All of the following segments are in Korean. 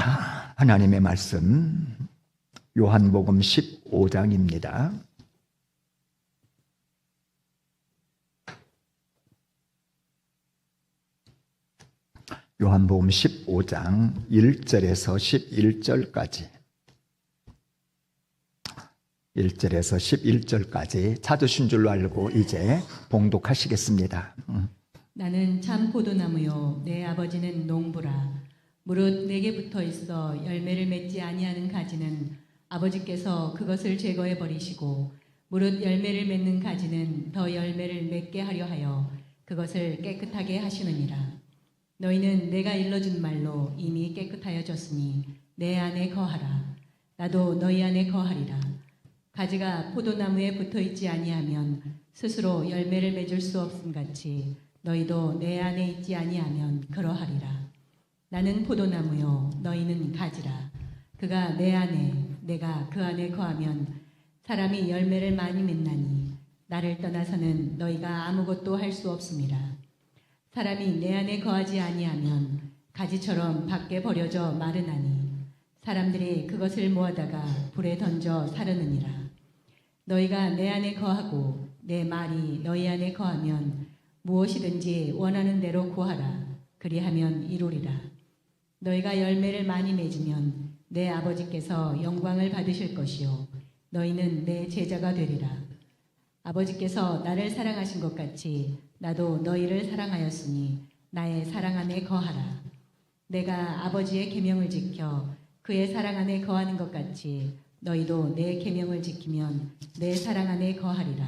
하나님의 말씀 요한복음 15장입니다. 요한복음 15장 1절에서 11절까지 1절에서 11절까지 찾으신 줄로 알고 이제 봉독하시겠습니다. 나는 참 포도나무요 내 아버지는 농부라. 무릇 내게 붙어 있어 열매를 맺지 아니하는 가지는 아버지께서 그것을 제거해 버리시고 무릇 열매를 맺는 가지는 더 열매를 맺게 하려 하여 그것을 깨끗하게 하시느니라. 너희는 내가 일러준 말로 이미 깨끗하여졌으니 내 안에 거하라. 나도 너희 안에 거하리라. 가지가 포도나무에 붙어 있지 아니하면 스스로 열매를 맺을 수 없음 같이 너희도 내 안에 있지 아니하면 그러하리라. 나는 포도나무요 너희는 가지라. 그가 내 안에 내가 그 안에 거하면 사람이 열매를 많이 맺나니 나를 떠나서는 너희가 아무것도 할 수 없음이라. 사람이 내 안에 거하지 아니하면 가지처럼 밖에 버려져 마르나니 사람들이 그것을 모아다가 불에 던져 사르느니라. 너희가 내 안에 거하고 내 말이 너희 안에 거하면 무엇이든지 원하는 대로 구하라. 그리하면 이루리라. 너희가 열매를 많이 맺으면 내 아버지께서 영광을 받으실 것이요 너희는 내 제자가 되리라. 아버지께서 나를 사랑하신 것 같이 나도 너희를 사랑하였으니 나의 사랑 안에 거하라. 내가 아버지의 계명을 지켜 그의 사랑 안에 거하는 것 같이 너희도 내 계명을 지키면 내 사랑 안에 거하리라.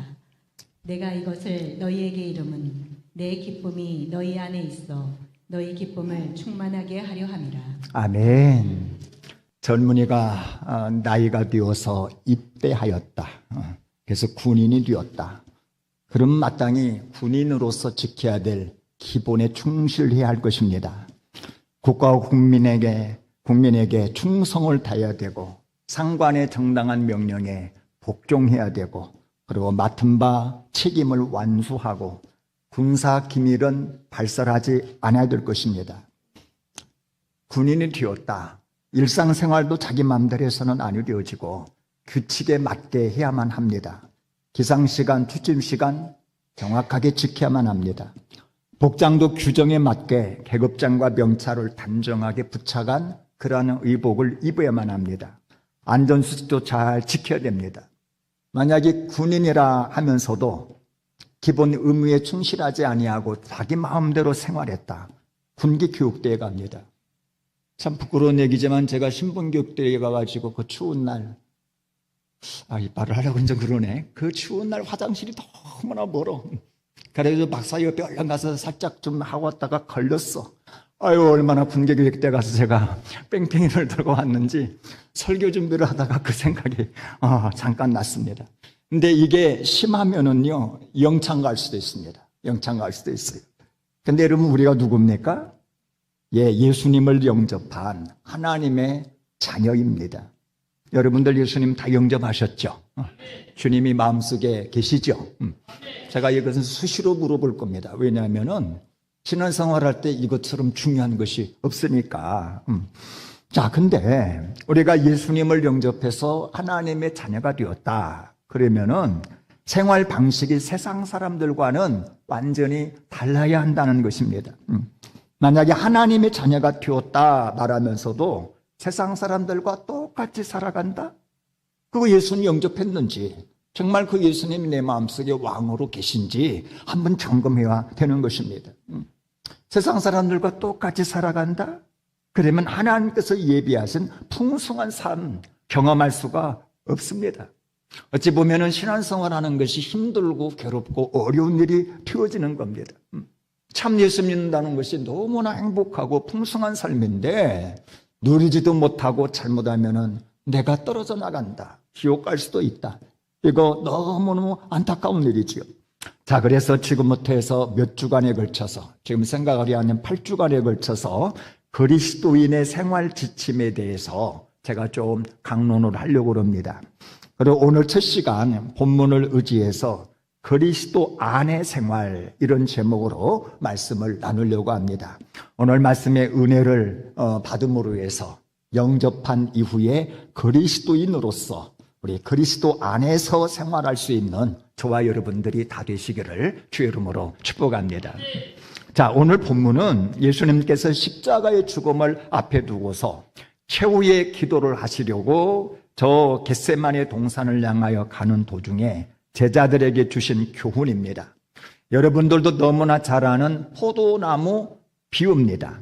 내가 이것을 너희에게 이름은 내 기쁨이 너희 안에 있어 너희 기쁨을 충만하게 하려 함이라. 아멘. 젊은이가 나이가 되어서 입대하였다. 그래서 군인이 되었다. 그럼 마땅히 군인으로서 지켜야 될 기본에 충실해야 할 것입니다. 국가와 국민에게 충성을 다해야 되고 상관의 정당한 명령에 복종해야 되고 그리고 맡은 바 책임을 완수하고 군사 기밀은 발설하지 않아야 될 것입니다. 군인이 되었다. 일상생활도 자기 마음대로 해서는 안 이루어지고 규칙에 맞게 해야만 합니다. 기상시간, 취침시간 정확하게 지켜야만 합니다. 복장도 규정에 맞게 계급장과 명찰을 단정하게 부착한 그러한 의복을 입어야만 합니다. 안전수칙도 잘 지켜야 됩니다. 만약에 군인이라 하면서도 기본 의무에 충실하지 아니하고 자기 마음대로 생활했다. 군기 교육대에 갑니다. 참 부끄러운 얘기지만 제가 신분교육대에 가가지고 그 추운 날 이 말을 하려고 이제 그러네. 그 추운 날 화장실이 너무나 멀어. 그래서 박사 옆에 얼른 가서 살짝 좀 하고 왔다가 걸렸어. 아유, 얼마나 군계교육대 가서 제가 뺑뺑이를 들고 왔는지 설교 준비를 하다가 그 생각이 잠깐 났습니다. 근데 이게 심하면은요, 영창 갈 수도 있습니다. 영창 갈 수도 있어요. 근데 여러분, 우리가 누굽니까? 예수님을 영접한 하나님의 자녀입니다. 여러분들 예수님 다 영접하셨죠? 주님이 마음속에 계시죠? 제가 이것은 수시로 물어볼 겁니다. 왜냐하면은 신앙생활할 때 이것처럼 중요한 것이 없으니까. 자, 근데 우리가 예수님을 영접해서 하나님의 자녀가 되었다. 그러면은 생활 방식이 세상 사람들과는 완전히 달라야 한다는 것입니다. 만약에 하나님의 자녀가 되었다 말하면서도 세상 사람들과 똑같이 살아간다? 그거 예수님 영접했는지 정말 그 예수님이 내 마음속에 왕으로 계신지 한번 점검해야 되는 것입니다. 세상 사람들과 똑같이 살아간다? 그러면 하나님께서 예비하신 풍성한 삶 경험할 수가 없습니다. 어찌 보면 신앙생활하는 것이 힘들고 괴롭고 어려운 일이 되어지는 겁니다. 참 예수 믿는다는 것이 너무나 행복하고 풍성한 삶인데 누리지도 못하고 잘못하면 내가 떨어져 나간다. 지옥 갈 수도 있다. 이거 너무너무 안타까운 일이지요. 자, 그래서 지금부터 해서 몇 주간에 걸쳐서 지금 생각하려 하는 8주간에 걸쳐서 그리스도인의 생활 지침에 대해서 제가 좀 강론을 하려고 합니다. 그리고 오늘 첫 시간 본문을 의지해서 그리스도 안의 생활 이런 제목으로 말씀을 나누려고 합니다. 오늘 말씀의 은혜를 받음으로 해서 영접한 이후에 그리스도인으로서 우리 그리스도 안에서 생활할 수 있는 저와 여러분들이 다 되시기를 주의 이름으로 축복합니다. 자, 오늘 본문은 예수님께서 십자가의 죽음을 앞에 두고서 최후의 기도를 하시려고 저 겟세마네 동산을 향하여 가는 도중에 제자들에게 주신 교훈입니다. 여러분들도 너무나 잘 아는 포도나무 비유입니다.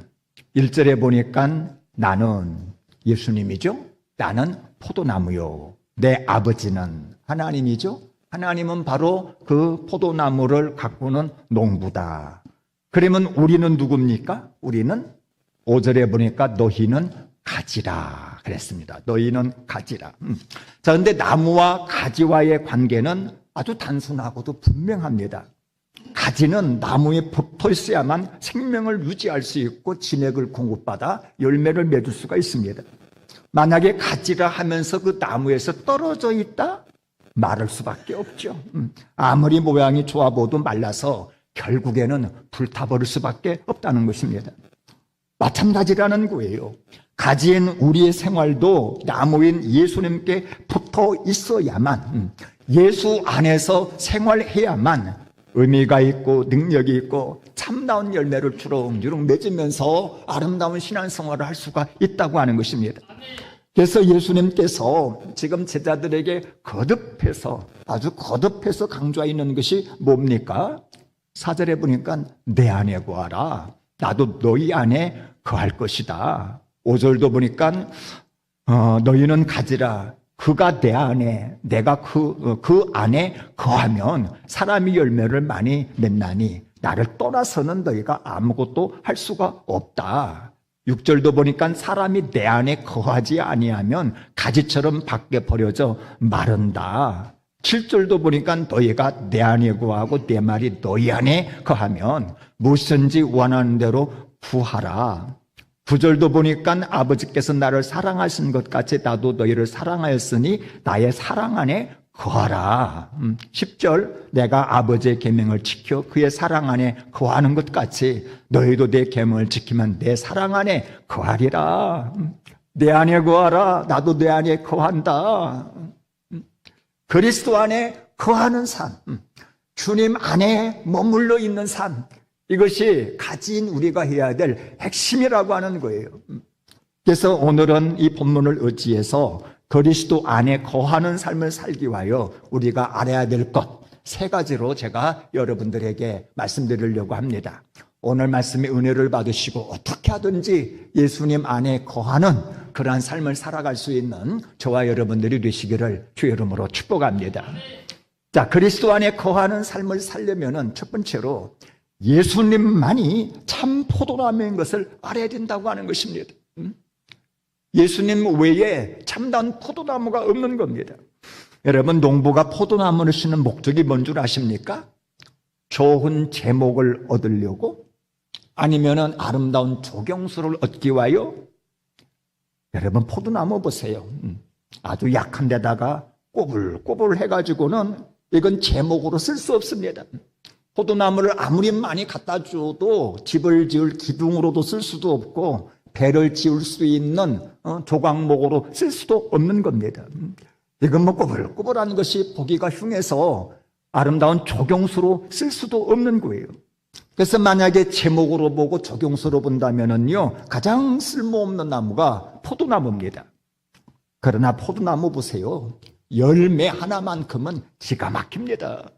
1절에 보니까 나는 예수님이죠. 나는 포도나무요. 내 아버지는 하나님이죠. 하나님은 바로 그 포도나무를 가꾸는 농부다. 그러면 우리는 누굽니까? 우리는 5절에 보니까 너희는 가지라 그랬습니다. 너희는 가지라. 자, 근데 나무와 가지와의 관계는 아주 단순하고도 분명합니다. 가지는 나무에 붙어 있어야만 생명을 유지할 수 있고 진액을 공급받아 열매를 맺을 수가 있습니다. 만약에 가지라 하면서 그 나무에서 떨어져 있다? 마를 수밖에 없죠. 아무리 모양이 좋아 보도 말라서 결국에는 불타버릴 수밖에 없다는 것입니다. 마찬가지라는 거예요. 가지인 우리의 생활도 나무인 예수님께 붙어 있어야만, 예수 안에서 생활해야만 의미가 있고 능력이 있고 참다운 열매를 주렁주렁 맺으면서 아름다운 신앙생활을 할 수가 있다고 하는 것입니다. 그래서 예수님께서 지금 제자들에게 거듭해서, 아주 거듭해서 강조하는 것이 뭡니까? 4절에 보니까 내 안에 거하라. 나도 너희 안에 거할 것이다. 5절도 보니까 너희는 가지라. 그가 내 안에, 내가 그 안에 거하면 사람이 열매를 많이 맺나니 나를 떠나서는 너희가 아무것도 할 수가 없다. 6절도 보니까 사람이 내 안에 거하지 아니하면 가지처럼 밖에 버려져 마른다. 7절도 보니까 너희가 내 안에 거하고 내 말이 너희 안에 거하면 무엇이든지 원하는 대로 구하라. 9절도 보니까 아버지께서 나를 사랑하신 것 같이 나도 너희를 사랑하였으니 나의 사랑 안에 거하라. 10절 내가 아버지의 계명을 지켜 그의 사랑 안에 거하는 것 같이 너희도 내 계명을 지키면 내 사랑 안에 거하리라. 내 안에 거하라. 나도 내 안에 거한다. 그리스도 안에 거하는 삶, 주님 안에 머물러 있는 삶, 이것이 가진 우리가 해야 될 핵심이라고 하는 거예요. 그래서 오늘은 이 본문을 의지해서 그리스도 안에 거하는 삶을 살기 위하여 우리가 알아야 될 것 3가지로 제가 여러분들에게 말씀드리려고 합니다. 오늘 말씀의 은혜를 받으시고 어떻게 하든지 예수님 안에 거하는 그러한 삶을 살아갈 수 있는 저와 여러분들이 되시기를 주의 이름으로 축복합니다. 자, 그리스도 안에 거하는 삶을 살려면은 첫 번째로 예수님만이 참 포도나무인 것을 알아야 된다고 하는 것입니다. 예수님 외에 참다운 포도나무가 없는 겁니다. 여러분, 농부가 포도나무를 심는 목적이 뭔 줄 아십니까? 좋은 제목을 얻으려고? 아니면은 아름다운 조경수를 얻기 위하여? 여러분, 포도나무 보세요. 아주 약한 데다가 꼬불꼬불 해가지고는 이건 제목으로 쓸 수 없습니다. 포도나무를 아무리 많이 갖다 줘도 집을 지을 기둥으로도 쓸 수도 없고 배를 지을 수 있는 조각목으로 쓸 수도 없는 겁니다. 이건 뭐 꼬불꼬불한 것이 보기가 흉해서 아름다운 조경수로 쓸 수도 없는 거예요. 그래서 만약에 제목으로 보고 조경수로 본다면은요, 가장 쓸모없는 나무가 포도나무입니다. 그러나 포도나무 보세요. 열매 하나만큼은 기가 막힙니다.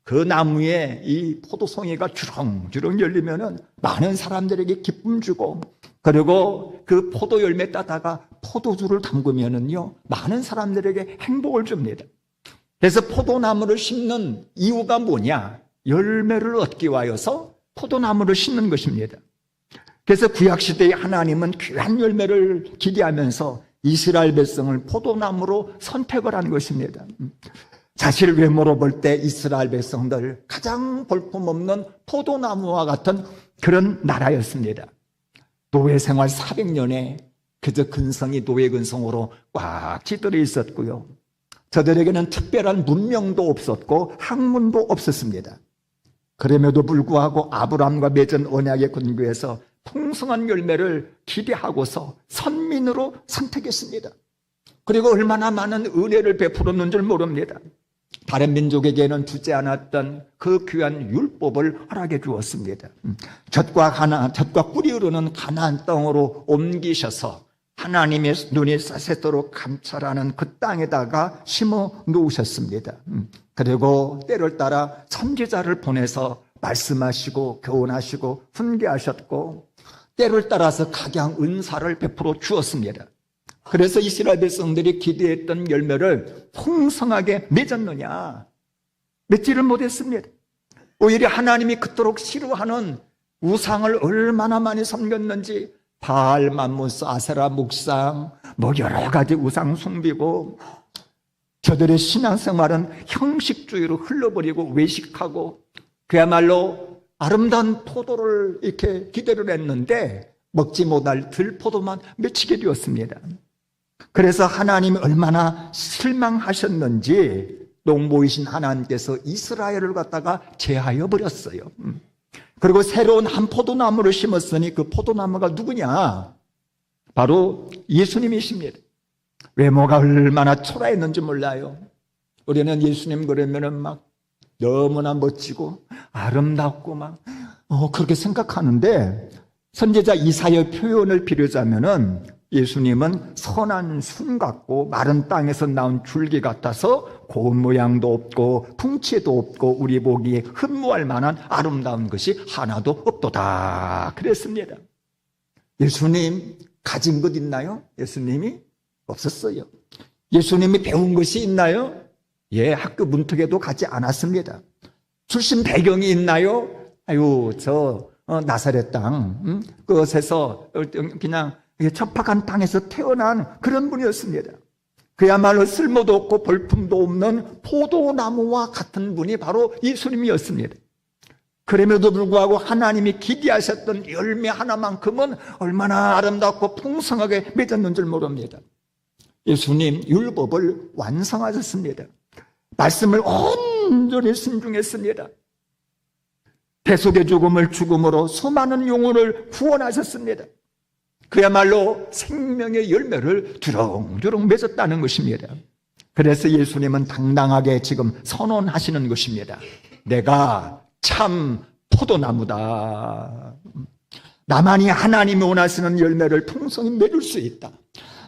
그 나무에 이 포도송이가 주렁주렁 열리면은 많은 사람들에게 기쁨 주고, 그리고 그 포도 열매 따다가 포도주를 담그면은요, 많은 사람들에게 행복을 줍니다. 그래서 포도나무를 심는 이유가 뭐냐? 열매를 얻기 위하여서 포도나무를 심는 것입니다. 그래서 구약시대의 하나님은 귀한 열매를 기대하면서 이스라엘 백성을 포도나무로 선택을 한 것입니다. 사실 외모로 볼 때 이스라엘 백성들 가장 볼품없는 포도나무와 같은 그런 나라였습니다. 노예 생활 400년에 그저 근성이 노예 근성으로 꽉 찌들어 있었고요. 저들에게는 특별한 문명도 없었고 학문도 없었습니다. 그럼에도 불구하고 아브라함과 맺은 언약의 근거에서 풍성한 열매를 기대하고서 선민으로 선택했습니다. 그리고 얼마나 많은 은혜를 베풀었는 줄 모릅니다. 다른 민족에게는 주지 않았던 그 귀한 율법을 허락해 주었습니다. 젖과 꿀이 흐르는 가나안 땅으로 옮기셔서 하나님의 눈이 새도록 감찰하는 그 땅에다가 심어 놓으셨습니다. 그리고 때를 따라 선지자를 보내서 말씀하시고 교훈하시고 훈계하셨고, 때를 따라서 각양 은사를 베풀어 주었습니다. 그래서 이스라엘 백성들이 기대했던 열매를 풍성하게 맺었느냐? 맺지를 못했습니다. 오히려 하나님이 그토록 싫어하는 우상을 얼마나 많이 섬겼는지, 바알, 맘무스, 아세라, 묵상, 여러 가지 우상 숭비고, 저들의 신앙생활은 형식주의로 흘러버리고 외식하고, 그야말로 아름다운 포도를 이렇게 기대를 했는데 먹지 못할 들포도만 맺히게 되었습니다. 그래서 하나님이 얼마나 실망하셨는지 농부이신 하나님께서 이스라엘을 갖다가 제하여 버렸어요. 그리고 새로운 한 포도나무를 심었으니 그 포도나무가 누구냐? 바로 예수님이십니다. 외모가 얼마나 초라했는지 몰라요. 우리는 예수님 그러면은 막 너무나 멋지고 아름답고 그렇게 생각하는데, 선지자 이사야 표현을 빌자면은 예수님은 선한 순 같고 마른 땅에서 나온 줄기 같아서 고운 모양도 없고 풍채도 없고 우리 보기에 흠모할 만한 아름다운 것이 하나도 없도다 그랬습니다. 예수님 가진 것 있나요? 예수님이 없었어요. 예수님이 배운 것이 있나요? 예, 학교 문턱에도 가지 않았습니다. 출신 배경이 있나요? 나사렛 땅, 그것에서 그냥 척박한 땅에서 태어난 그런 분이었습니다. 그야말로 쓸모도 없고 볼품도 없는 포도나무와 같은 분이 바로 예수님이었습니다. 그럼에도 불구하고 하나님이 기대하셨던 열매 하나만큼은 얼마나 아름답고 풍성하게 맺었는 줄 모릅니다. 예수님 율법을 완성하셨습니다. 말씀을 온전히 순종했습니다. 대속의 죽음으로 수많은 영혼을 구원하셨습니다. 그야말로 생명의 열매를 주렁주렁 맺었다는 것입니다. 그래서 예수님은 당당하게 지금 선언하시는 것입니다. 내가 참 포도나무다. 나만이 하나님이 원하시는 열매를 풍성히 맺을 수 있다.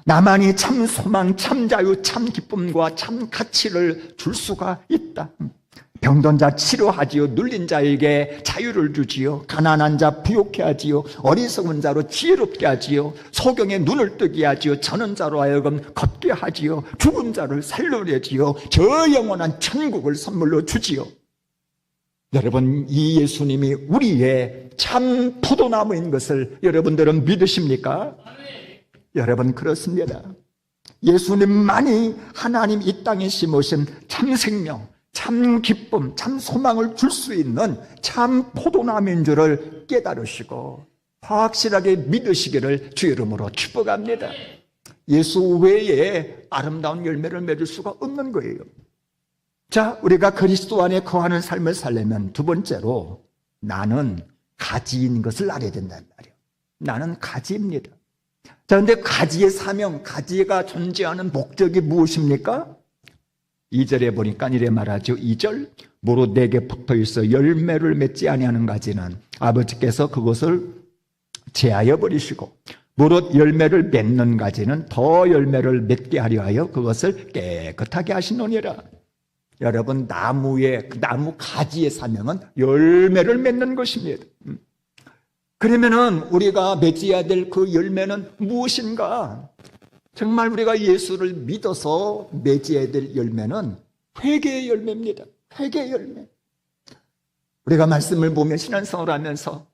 나만이 참 소망, 참 자유, 참 기쁨과 참 가치를 줄 수가 있다. 병든 자 치료하지요. 눌린 자에게 자유를 주지요. 가난한 자 부욕케 하지요. 어리석은 자로 지혜롭게 하지요. 소경의 눈을 뜨게 하지요. 저는 자로 하여금 걷게 하지요. 죽은 자를 살려내지요. 저 영원한 천국을 선물로 주지요. 여러분, 이 예수님이 우리의 참 포도나무인 것을 여러분들은 믿으십니까? 여러분, 그렇습니다. 예수님만이 하나님 이 땅에 심으신 참 생명, 참 기쁨, 참 소망을 줄 수 있는 참 포도나무인 줄을 깨달으시고 확실하게 믿으시기를 주 이름으로 축복합니다. 예수 외에 아름다운 열매를 맺을 수가 없는 거예요. 자, 우리가 그리스도 안에 거하는 삶을 살려면 두 번째로 나는 가지인 것을 알아야 된단 말이에요. 나는 가지입니다. 자, 근데 가지의 사명, 가지가 존재하는 목적이 무엇입니까? 2절에 보니까 이래 말하죠. 2절, 무릇 내게 붙어있어 열매를 맺지 아니하는 가지는 아버지께서 그것을 제하여 버리시고, 무릇 열매를 맺는 가지는 더 열매를 맺게 하려 하여 그것을 깨끗하게 하시노니라. 여러분, 나무 가지의 사명은 열매를 맺는 것입니다. 그러면은 우리가 맺어야 될 그 열매는 무엇인가? 정말 우리가 예수를 믿어서 맺어야 될 열매는 회개의 열매입니다. 회개의 열매. 우리가 말씀을 보면 신앙생활을 하면서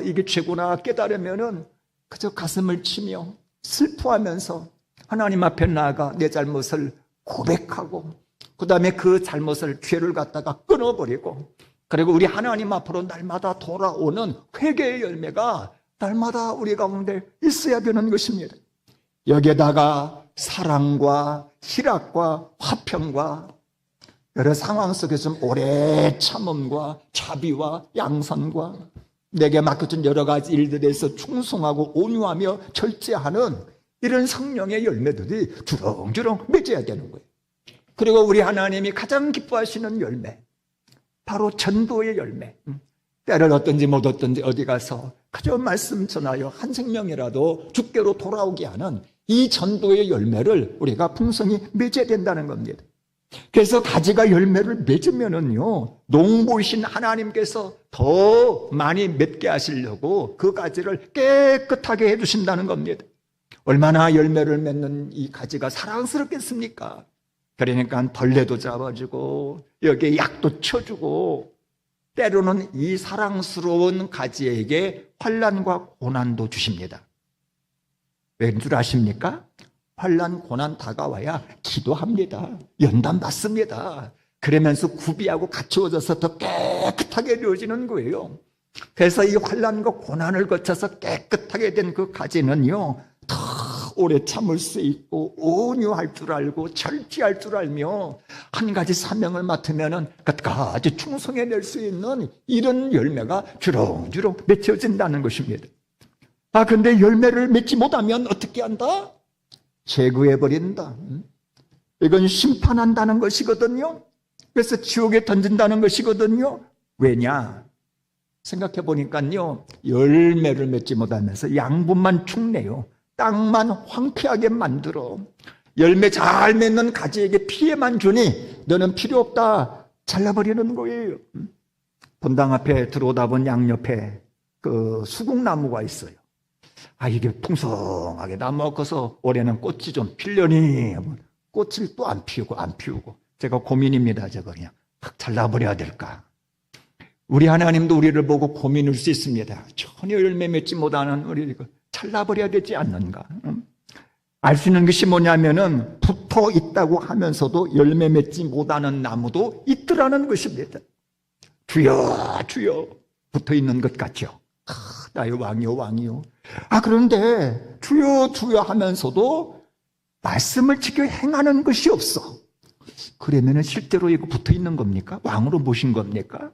이게 죄구나 깨달으면은 그저 가슴을 치며 슬퍼하면서 하나님 앞에 나아가 내 잘못을 고백하고, 그 다음에 그 잘못을, 죄를 갖다가 끊어버리고, 그리고 우리 하나님 앞으로 날마다 돌아오는 회개의 열매가 날마다 우리 가운데 있어야 되는 것입니다. 여기에다가 사랑과 희락과 화평과 여러 상황 속에서 오래 참음과 자비와 양선과 내게 맡겨준 여러 가지 일들에서 충성하고 온유하며 절제하는 이런 성령의 열매들이 주렁주렁 맺어야 되는 거예요. 그리고 우리 하나님이 가장 기뻐하시는 열매, 바로 전도의 열매. 때를 얻든지 못 얻든지 어디 가서 그저 말씀 전하여 한 생명이라도 주께로 돌아오게 하는 이 전도의 열매를 우리가 풍성히 맺어야 된다는 겁니다. 그래서 가지가 열매를 맺으면은요, 농부이신 하나님께서 더 많이 맺게 하시려고 그 가지를 깨끗하게 해주신다는 겁니다. 얼마나 열매를 맺는 이 가지가 사랑스럽겠습니까? 그러니까 벌레도 잡아주고 여기에 약도 쳐주고, 때로는 이 사랑스러운 가지에게 환난과 고난도 주십니다. 왠 줄 아십니까? 환난 고난 다가와야 기도합니다. 연단 받습니다. 그러면서 구비하고 갖추어져서 더 깨끗하게 되어지는 거예요. 그래서 이 환난과 고난을 거쳐서 깨끗하게 된 그 가지는요, 더 오래 참을 수 있고 온유할 줄 알고 절제할 줄 알며 한 가지 사명을 맡으면은 끝까지 충성해낼 수 있는 이런 열매가 주렁주렁 맺혀진다는 것입니다. 근데 열매를 맺지 못하면 어떻게 한다? 제거해버린다. 이건 심판한다는 것이거든요. 그래서 지옥에 던진다는 것이거든요. 왜냐? 생각해 보니까요, 열매를 맺지 못하면서 양분만 축내요. 땅만 황폐하게 만들어 열매 잘 맺는 가지에게 피해만 주니 너는 필요 없다 잘라버리는 거예요. 본당 앞에 들어오다 본 양옆에 그 수국나무가 있어요. 이게 풍성하게 나무가 커서 올해는 꽃이 좀 필려니 꽃을 또 안 피우고 제가 고민입니다. 제가 그냥 확 잘라버려야 될까. 우리 하나님도 우리를 보고 고민할 수 있습니다. 전혀 열매 맺지 못하는 우리 잘라버려야 되지 않는가. 알 수 있는 것이 뭐냐면은 붙어 있다고 하면서도 열매 맺지 못하는 나무도 있더라는 것입니다. 주여 주여 붙어 있는 것 같죠. 나의 왕이요. 그런데 주여 주여 하면서도 말씀을 지켜 행하는 것이 없어. 그러면은 실제로 이거 붙어 있는 겁니까? 왕으로 모신 겁니까?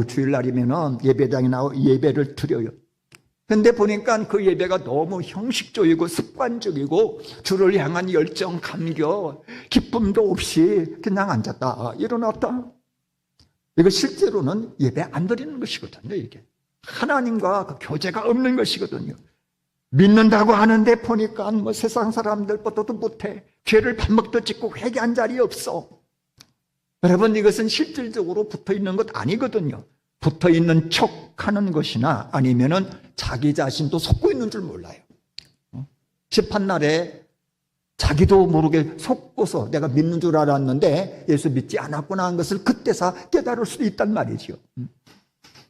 주일날이면은 예배당에 나와 예배를 드려요. 근데 보니까 그 예배가 너무 형식적이고 습관적이고 주를 향한 열정, 감격, 기쁨도 없이 그냥 앉았다 일어났다. 이거 실제로는 예배 안 드리는 것이거든요. 이게 하나님과 그 교제가 없는 것이거든요. 믿는다고 하는데 보니까 세상 사람들보다도 못해. 죄를 밥 먹듯 짓고 회개한 자리 없어. 여러분, 이것은 실질적으로 붙어있는 것 아니거든요. 붙어있는 척하는 것이나 아니면은 자기 자신도 속고 있는 줄 몰라요. 심판날에 자기도 모르게 속고서 내가 믿는 줄 알았는데 예수 믿지 않았구나 하는 것을 그때서 깨달을 수도 있단 말이죠.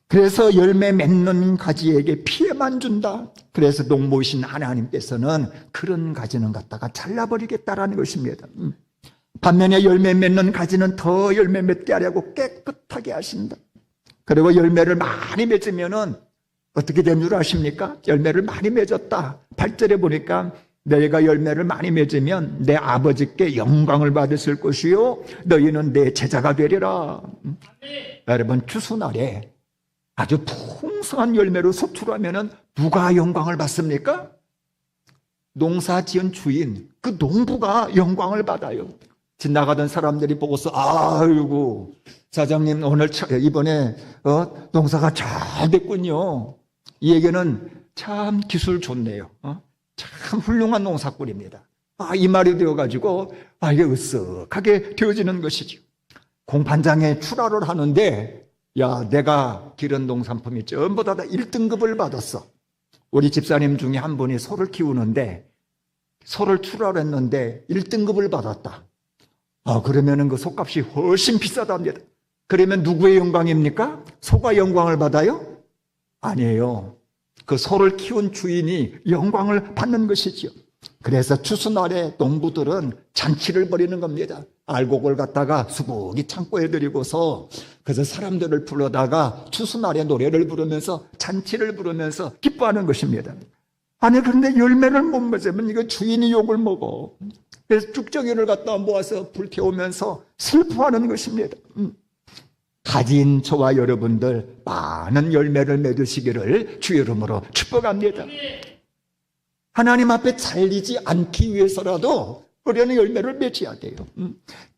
그래서 열매 맺는 가지에게 피해만 준다. 그래서 농부이신 하나님께서는 그런 가지는 갖다가 잘라버리겠다라는 것입니다. 반면에 열매 맺는 가지는 더 열매 맺게 하려고 깨끗하게 하신다. 그리고 열매를 많이 맺으면은 어떻게 된 줄 아십니까? 열매를 많이 맺었다. 8절에 보니까 너희가 열매를 많이 맺으면 내 아버지께 영광을 받으실 것이요 너희는 내 제자가 되리라. 여러분, 추수날에 아주 풍성한 열매로 소출하면은 누가 영광을 받습니까? 농사 지은 주인, 그 농부가 영광을 받아요. 지나가던 사람들이 보고서 아이고 사장님 오늘 이번에 농사가 잘 됐군요. 이 얘기는 참 기술 좋네요. 참 훌륭한 농사꾼입니다. 이 말이 되어가지고 이게 으쓱하게 되어지는 것이죠. 공판장에 출하를 하는데 내가 기른 농산품이 전부 다 1등급을 받았어. 우리 집사님 중에 한 분이 소를 키우는데 소를 출하를 했는데 1등급을 받았다. 그러면은 그 소값이 훨씬 비싸답니다. 그러면 누구의 영광입니까? 소가 영광을 받아요? 아니에요. 그 소를 키운 주인이 영광을 받는 것이지요. 그래서 추수날에 농부들은 잔치를 벌이는 겁니다. 알곡을 갖다가 수북이 창고에 들이고서 그래서 사람들을 불러다가 추수날에 노래를 부르면서 잔치를 부르면서 기뻐하는 것입니다. 그런데 열매를 못 맺으면 이거 주인이 욕을 먹어. 그래서 쭉정이를 갖다 모아서 불태우면서 슬퍼하는 것입니다. 가진 저와 여러분들 많은 열매를 맺으시기를 주의 이름으로 축복합니다. 하나님 앞에 잘리지 않기 위해서라도 우리는 열매를 맺어야 돼요.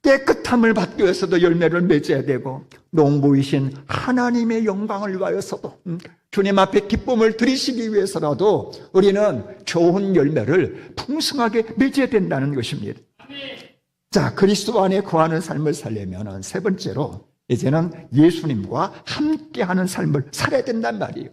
깨끗함을 받기 위해서도 열매를 맺어야 되고, 농부이신 하나님의 영광을 위하여서도 주님 앞에 기쁨을 드리시기 위해서라도 우리는 좋은 열매를 풍성하게 맺어야 된다는 것입니다. 자, 그리스도 안에 거하는 삶을 살려면 세 번째로 이제는 예수님과 함께하는 삶을 살아야 된단 말이에요.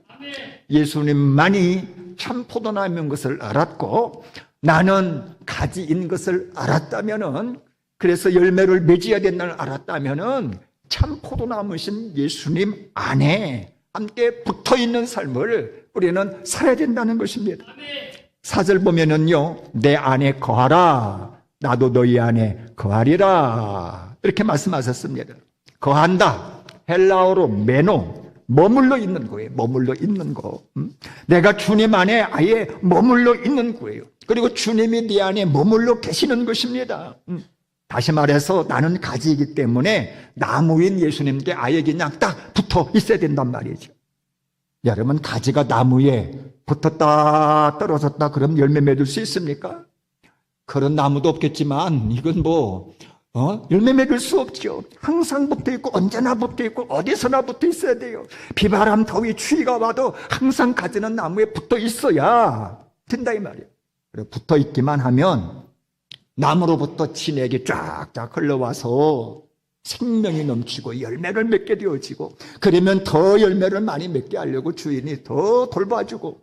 예수님만이 참 포도나무인 것을 알았고 나는 가지인 것을 알았다면은, 그래서 열매를 맺어야 된다는 걸 알았다면은 참 포도나무이신 예수님 안에 함께 붙어있는 삶을 우리는 살아야 된다는 것입니다. 4절 보면은요, 내 안에 거하라, 나도 너희 안에 거하리라, 이렇게 말씀하셨습니다. 거한다, 헬라어로 메노, 머물러 있는 거예요. 머물러 있는 거. 내가 주님 안에 아예 머물러 있는 거예요. 그리고 주님이 네 안에 머물러 계시는 것입니다. 다시 말해서 나는 가지이기 때문에 나무인 예수님께 아예 그냥 딱 붙어 있어야 된단 말이죠. 여러분, 가지가 나무에 붙었다 떨어졌다 그럼 열매 맺을 수 있습니까? 그런 나무도 없겠지만 이건 열매 맺을 수 없죠. 항상 붙어 있고 언제나 붙어 있고 어디서나 붙어 있어야 돼요. 비바람, 더위, 추위가 와도 항상 가지는 나무에 붙어 있어야 된다 이 말이에요. 붙어 있기만 하면 나무로부터 진액이 쫙쫙 흘러와서 생명이 넘치고 열매를 맺게 되어지고, 그러면 더 열매를 많이 맺게 하려고 주인이 더 돌봐주고,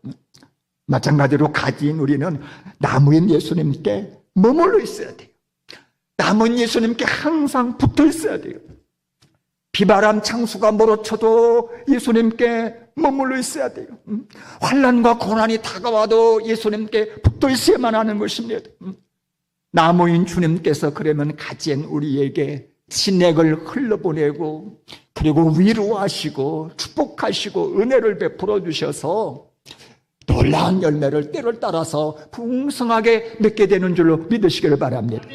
마찬가지로 가지인 우리는 나무인 예수님께 머물러 있어야 돼요. 나무인 예수님께 항상 붙어 있어야 돼요. 비바람 창수가 몰아쳐도 예수님께 머물러 있어야 돼요. 환난과 고난이 다가와도 예수님께 붙어 있어야만 하는 것입니다. 나무인 주님께서 그러면 가지인 우리에게 진액을 흘러보내고, 그리고 위로하시고 축복하시고 은혜를 베풀어 주셔서 놀라운 열매를 때를 따라서 풍성하게 맺게 되는 줄로 믿으시기를 바랍니다.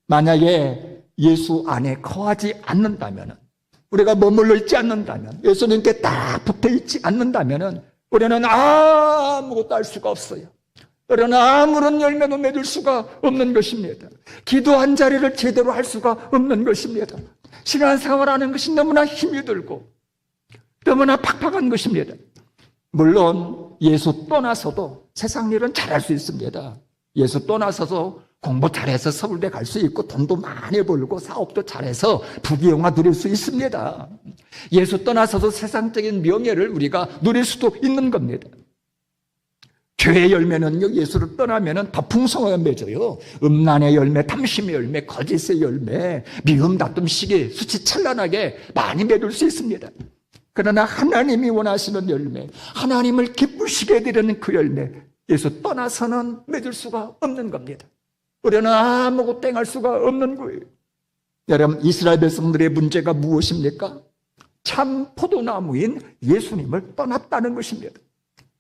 만약에 예수 안에 거하지 않는다면, 우리가 머물러 있지 않는다면, 예수님께 딱 붙어 있지 않는다면 우리는 아무것도 할 수가 없어요. 우리는 아무런 열매도 맺을 수가 없는 것입니다. 기도 한 자리를 제대로 할 수가 없는 것입니다. 신앙생활하는 것이 너무나 힘이 들고 너무나 팍팍한 것입니다. 물론 예수 떠나서도 세상 일은 잘할 수 있습니다. 예수 떠나서도 공부 잘해서 서울대 갈 수 있고 돈도 많이 벌고 사업도 잘해서 부귀영화 누릴 수 있습니다. 예수 떠나서도 세상적인 명예를 우리가 누릴 수도 있는 겁니다. 죄의 열매는요, 예수를 떠나면 더 풍성하게 맺어요. 음란의 열매, 탐심의 열매, 거짓의 열매, 미움, 다툼, 시기, 수치찬란하게 많이 맺을 수 있습니다. 그러나 하나님이 원하시는 열매, 하나님을 기쁘시게 되는 그 열매, 예수 떠나서는 맺을 수가 없는 겁니다. 우리는 아무것도 행할 수가 없는 거예요. 여러분, 이스라엘 백성들의 문제가 무엇입니까? 참 포도나무인 예수님을 떠났다는 것입니다.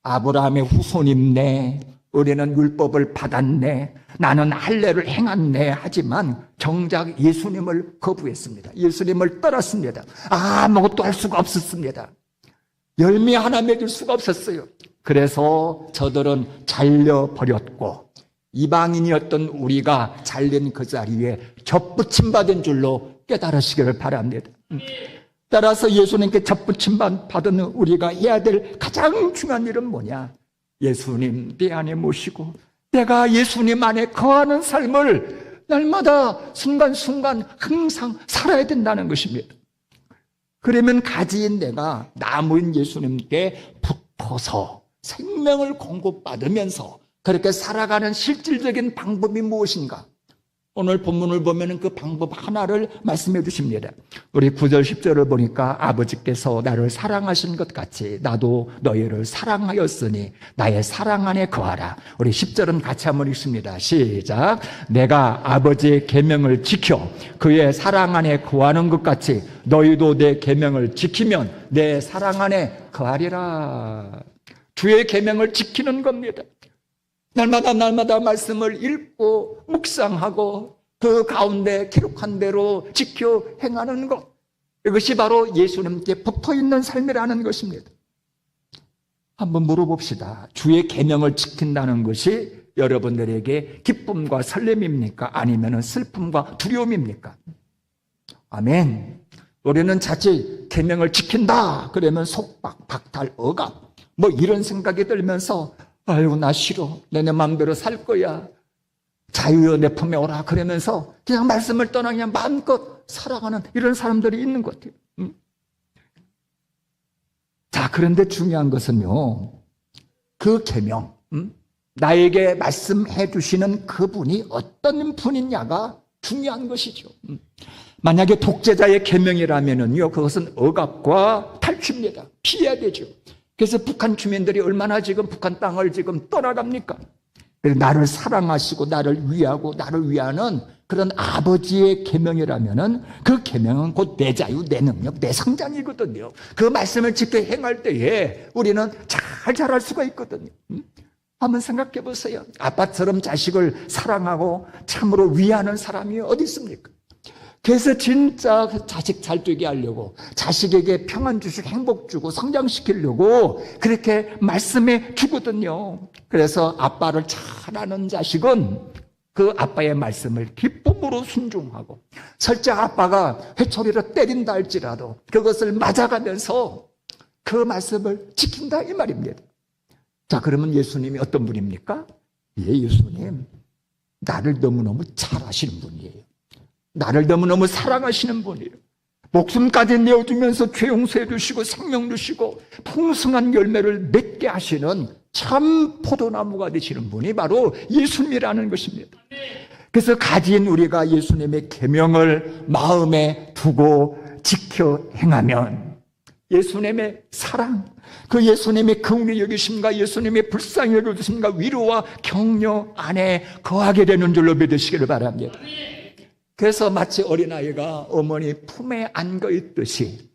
아브라함의 후손입네, 우리는 율법을 받았네, 나는 할례를 행했네 하지만 정작 예수님을 거부했습니다. 예수님을 떠났습니다. 아무것도 할 수가 없었습니다. 열매 하나 맺을 수가 없었어요. 그래서 저들은 잘려버렸고, 이방인이었던 우리가 잘린 그 자리에 접붙임 받은 줄로 깨달으시기를 바랍니다. 따라서 예수님께 접붙임 받은 우리가 해야 될 가장 중요한 일은 뭐냐? 예수님 내 안에 모시고 내가 예수님 안에 거하는 삶을 날마다 순간순간 항상 살아야 된다는 것입니다. 그러면 가지인 내가 나무인 예수님께 붙어서 생명을 공급받으면서 그렇게 살아가는 실질적인 방법이 무엇인가? 오늘 본문을 보면 그 방법 하나를 말씀해 주십니다. 우리 9절 10절을 보니까 아버지께서 나를 사랑하신 것 같이 나도 너희를 사랑하였으니 나의 사랑 안에 거하라. 우리 10절은 같이 한번 읽습니다. 시작. 내가 아버지의 계명을 지켜 그의 사랑 안에 거하는 것 같이 너희도 내 계명을 지키면 내 사랑 안에 거하리라. 주의 계명을 지키는 겁니다. 날마다 말씀을 읽고 묵상하고 그 가운데 기록한 대로 지켜 행하는 것. 이것이 바로 예수님께 붙어있는 삶이라는 것입니다. 한번 물어봅시다. 주의 계명을 지킨다는 것이 여러분들에게 기쁨과 설렘입니까? 아니면 슬픔과 두려움입니까? 아멘. 우리는 자칫 계명을 지킨다 그러면 속박, 박탈, 억압 뭐 이런 생각이 들면서 아유 나 싫어, 내 마음대로 살 거야, 자유여 내 품에 오라 그러면서 그냥 말씀을 떠나 그냥 마음껏 살아가는 이런 사람들이 있는 것 같아요. 자, 그런데 중요한 것은요, 그 계명, 나에게 말씀해 주시는 그분이 어떤 분이냐가 중요한 것이죠. 만약에 독재자의 계명이라면요, 그것은 억압과 탈취입니다. 피해야 되죠. 그래서 북한 주민들이 얼마나 지금 북한 땅을 지금 떠나갑니까? 나를 사랑하시고 나를 위하고 나를 위하는 그런 아버지의 계명이라면은 그 계명은 곧 내 자유, 내 능력, 내 성장이거든요. 그 말씀을 지켜 행할 때에 우리는 잘 자랄 수가 있거든요. 한번 생각해 보세요. 아빠처럼 자식을 사랑하고 참으로 위하는 사람이 어디 있습니까? 그래서 진짜 자식 잘 되게 하려고, 자식에게 평안 주시고 행복 주고 성장시키려고 그렇게 말씀해 주거든요. 그래서 아빠를 잘 아는 자식은 그 아빠의 말씀을 기쁨으로 순종하고, 설령 아빠가 회초리로 때린다 할지라도 그것을 맞아가면서 그 말씀을 지킨다 이 말입니다. 자, 그러면 예수님이 어떤 분입니까? 예수님 나를 너무너무 잘 아시는 분이에요. 나를 너무너무 사랑하시는 분이에요. 목숨까지 내어주면서 죄 용서해 주시고 생명 주시고 풍성한 열매를 맺게 하시는 참 포도나무가 되시는 분이 바로 예수님이라는 것입니다. 그래서 가진 우리가 예수님의 계명을 마음에 두고 지켜 행하면 예수님의 사랑, 그 예수님의 긍휼히 여기심과 예수님의 불쌍히 여기심과 위로와 격려 안에 거하게 되는 줄로 믿으시기를 바랍니다. 그래서 마치 어린아이가 어머니 품에 안겨 있듯이,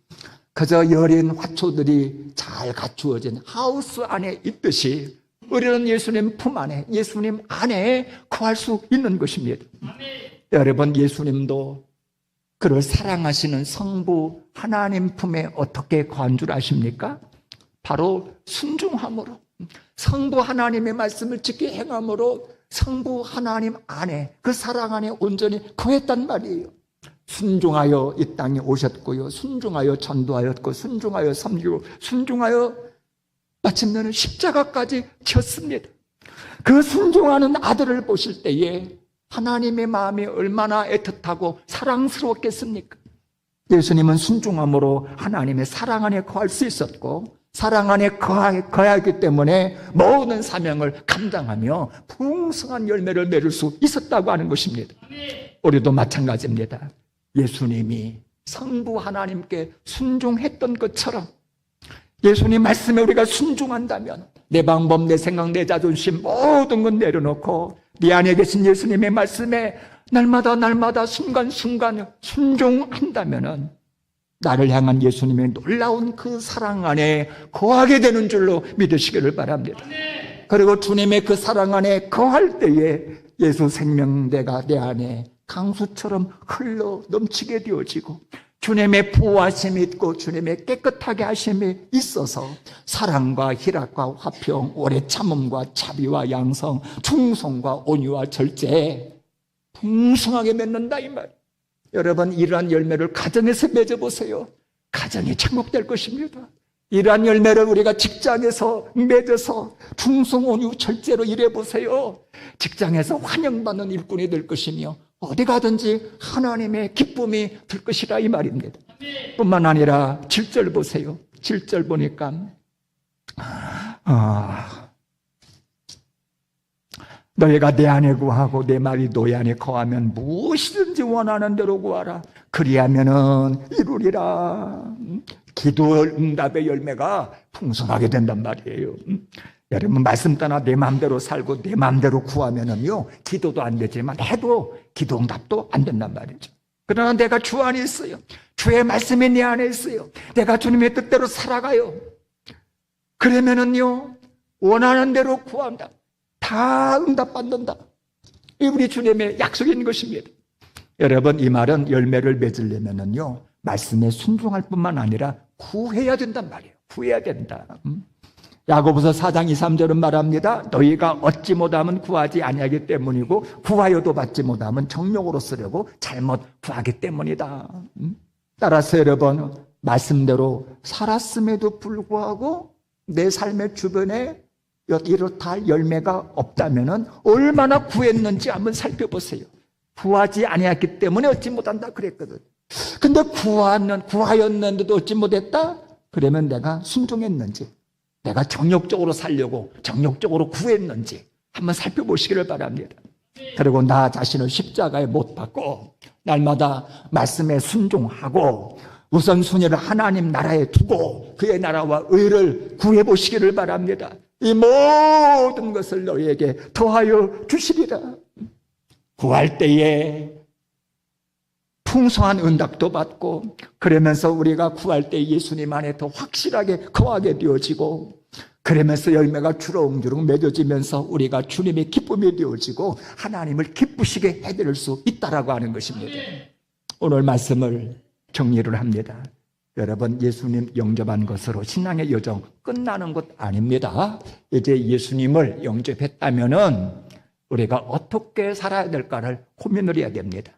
그저 여린 화초들이 잘 갖추어진 하우스 안에 있듯이 우리는 예수님 품 안에, 예수님 안에 거할 수 있는 것입니다. 여러분, 예수님도 그를 사랑하시는 성부 하나님 품에 어떻게 거한 줄 아십니까? 바로 순종함으로, 성부 하나님의 말씀을 지켜 행함으로 성부 하나님 안에, 그 사랑 안에 온전히 거했단 말이에요. 순종하여 이 땅에 오셨고요, 순종하여 전도하였고, 순종하여 섬기고, 순종하여 마침내는 십자가까지 졌습니다. 그 순종하는 아들을 보실 때에 하나님의 마음이 얼마나 애틋하고 사랑스러웠겠습니까? 예수님은 순종함으로 하나님의 사랑 안에 거할 수 있었고, 사랑 안에 거하기 때문에 모든 사명을 감당하며 풍성한 열매를 맺을 수 있었다고 하는 것입니다. 우리도 마찬가지입니다. 예수님이 성부 하나님께 순종했던 것처럼 예수님 말씀에 우리가 순종한다면 내 방법, 내 생각, 내 자존심 모든 건 내려놓고 네 안에 계신 예수님의 말씀에 날마다 순간순간 순종한다면 나를 향한 예수님의 놀라운 그 사랑 안에 거하게 되는 줄로 믿으시기를 바랍니다. 그리고 주님의 그 사랑 안에 거할 때에 예수 생명대가 내 안에 강수처럼 흘러 넘치게 되어지고, 주님의 보호하심이 있고 주님의 깨끗하게 하심이 있어서 사랑과 희락과 화평, 오래 참음과 자비와 양성, 충성과 온유와 절제 풍성하게 맺는다 이 말. 여러분, 이러한 열매를 가정에서 맺어보세요. 가정이 천국될 것입니다. 이러한 열매를 우리가 직장에서 맺어서 충성, 온유, 절제로 일해보세요. 직장에서 환영받는 일꾼이 될 것이며 어디 가든지 하나님의 기쁨이 될 것이라 이 말입니다. 뿐만 아니라 7절 보세요. 7절 보니까 너희가 내 안에 구하고 내 말이 너희 안에 거하면 무엇이든지 원하는 대로 구하라. 그리하면은 이루리라. 기도 응답의 열매가 풍성하게 된단 말이에요. 여러분, 말씀 따라 내 마음대로 살고 내 마음대로 구하면은요, 기도도 안 되지만 해도 기도 응답도 안 된단 말이죠. 그러나 내가 주 안에 있어요. 주의 말씀이 내 안에 있어요. 내가 주님의 뜻대로 살아가요. 그러면은요, 원하는 대로 구한다. 다 응답받는다. 이 우리 주님의 약속인 것입니다. 여러분, 이 말은 열매를 맺으려면은요, 말씀에 순종할 뿐만 아니라 구해야 된단 말이에요. 구해야 된다. 야고보서 4장 2, 3절은 말합니다. 너희가 얻지 못하면 구하지 아니하기 때문이고 구하여도 받지 못하면 정욕으로 쓰려고 잘못 구하기 때문이다. 따라서 여러분, 말씀대로 살았음에도 불구하고 내 삶의 주변에 이렇다 할 열매가 없다면 얼마나 구했는지 한번 살펴보세요. 구하지 아니했기 때문에 얻지 못한다 그랬거든. 근데 구하였는데도 얻지 못했다? 그러면 내가 순종했는지, 내가 정욕적으로 살려고 정욕적으로 구했는지 한번 살펴보시기를 바랍니다. 그리고 나 자신을 십자가에 못 박고 날마다 말씀에 순종하고 우선순위를 하나님 나라에 두고 그의 나라와 의를 구해보시기를 바랍니다. 이 모든 것을 너희에게 더하여 주시리라. 구할 때에 풍성한 응답도 받고, 그러면서 우리가 구할 때 예수님 안에 더 확실하게 거하게 되어지고, 그러면서 열매가 주렁주렁 맺어지면서 우리가 주님의 기쁨이 되어지고 하나님을 기쁘시게 해드릴 수 있다라고 하는 것입니다. 오늘 말씀을 정리를 합니다. 여러분, 예수님 영접한 것으로 신앙의 여정 끝나는 것 아닙니다. 이제 예수님을 영접했다면은 우리가 어떻게 살아야 될까를 고민을 해야 됩니다.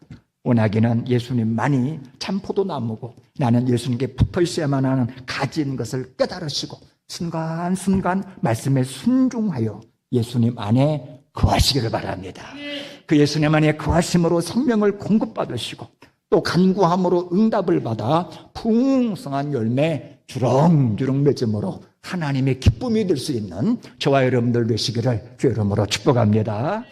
원하기는 예수님만이 참 포도나무고 나는 예수님께 붙어 있어야만 하는 가진 것을 깨달으시고 순간순간 말씀에 순종하여 예수님 안에 거하시기를 바랍니다. 그 예수님 안에 거하심으로 생명을 공급받으시고 또 간구함으로 응답을 받아 풍성한 열매 주렁주렁 맺음으로 하나님의 기쁨이 될 수 있는 저와 여러분들 되시기를 주 이름으로 축복합니다.